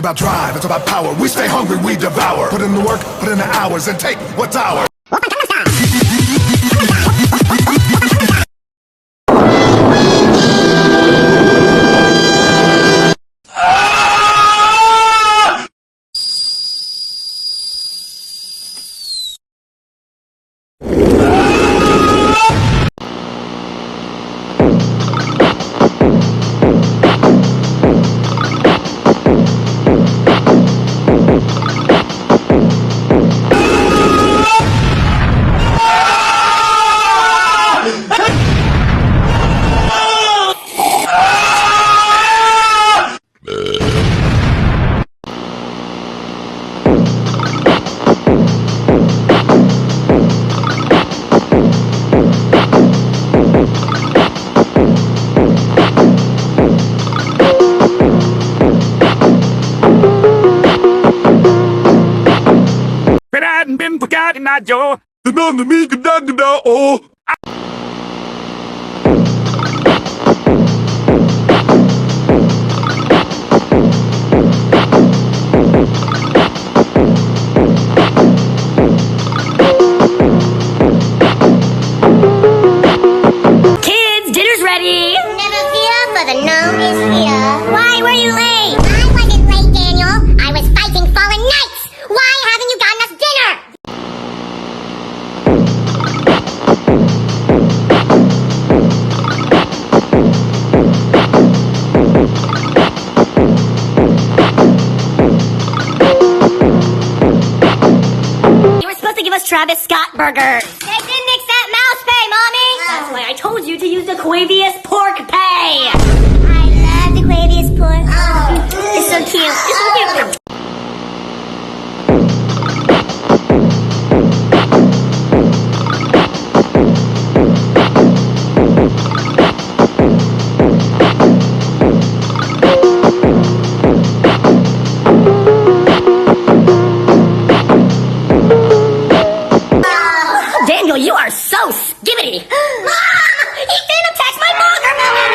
about drive, it's about power. We stay hungry, we devour. Put in the work, put in the hours, and take what's ours. Been forgotten, not Joe. Oh. Kids, dinner's ready! Never fear, for the gnome is here. Why were you late? I wasn't late, Daniel. I was fighting fallen knights! Why haven't you gotten us dinner? You were supposed to give us Travis Scott burgers. They didn't mix that mouse pay, Mommy! That's why I told you to use the Quavius pork pay! I love the Quavius pork. Oh, it's so cute. It's so cute. Daniel, you are so skibbity! Mom! He didn't touch my mugger melon!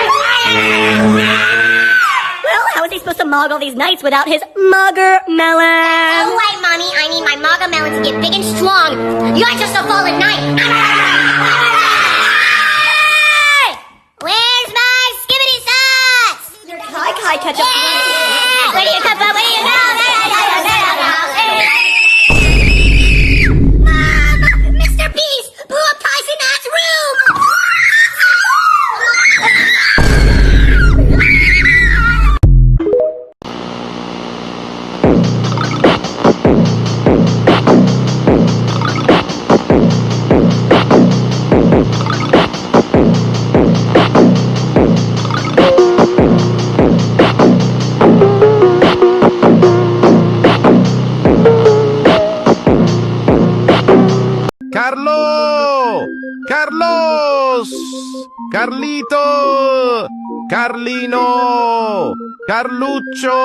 Well, how is he supposed to mog all these nights without his mugger melon? Oh, wait, Mommy. I need my mugger melon to get big and strong. You're just a fallen knight. Where's my skibbity sauce? Your kai ketchup. Yeah! Where do you come from? Where do you go? Mom! Mr. Beast blew up Tyson At's room! Carlos! Carlito! Carlino! Carluccio!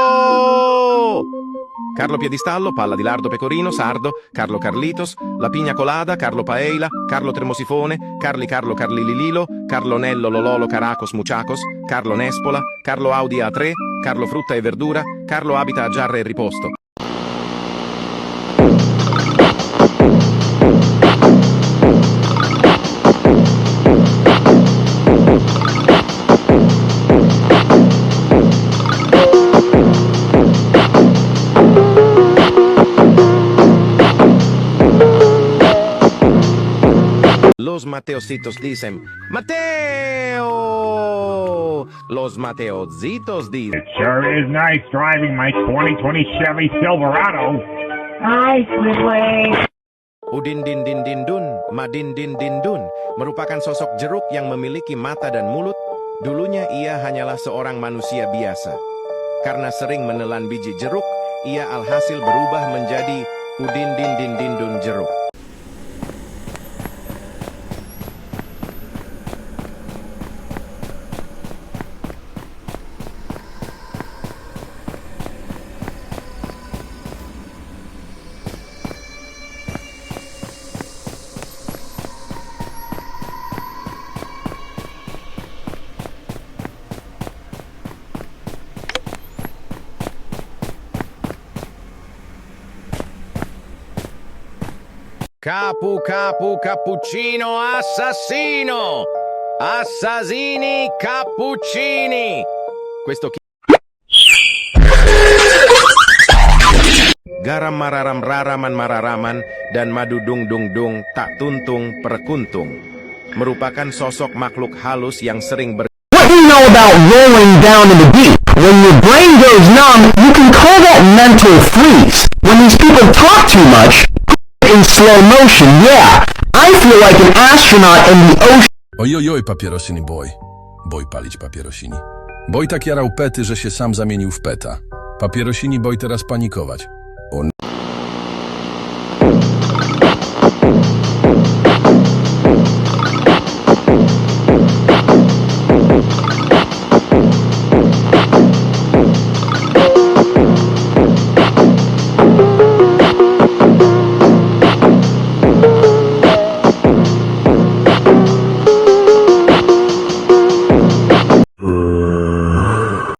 Carlo Piedistallo, Palla di Lardo Pecorino, Sardo, Carlo Carlitos, La Pigna Colada, Carlo Paeila, Carlo Tremosifone, Carlo Carlilililo, Carlo Nello Lololo Caracos Muciacos, Carlo Nespola, Carlo Audi A3, Carlo Frutta e Verdura, Carlo abita a Giarre e Riposto. Los Mateositos dicen, Mateo! Los Mateositos dicen, It sure is nice driving my 2020 Chevy Silverado. Hi, Squidward. Udin-din-din-din-dun, madin-din-din-dun, merupakan sosok jeruk yang memiliki mata dan mulut. Dulunya ia hanyalah seorang manusia biasa. Karena sering menelan biji jeruk, ia alhasil berubah menjadi Udin-din-din-din-dun jeruk. Capu capu cappuccino assassino! Assassini cappuccini! Questo chi? Garam mararam raraman mararaman dan madu dung dung dung tak tuntung perkuntung. Merupakan sosok makhluk halus yang sering What do you know about rolling down in the deep? When your brain goes numb, you can call that mental freeze. When these people talk too much, in slow motion, yeah. I feel like an astronaut in the ocean. Ojojoj, papierosini boj. Boj palić papierosini. Boj tak jarał pety, że się sam zamienił w peta. Papierosini boj teraz panikować.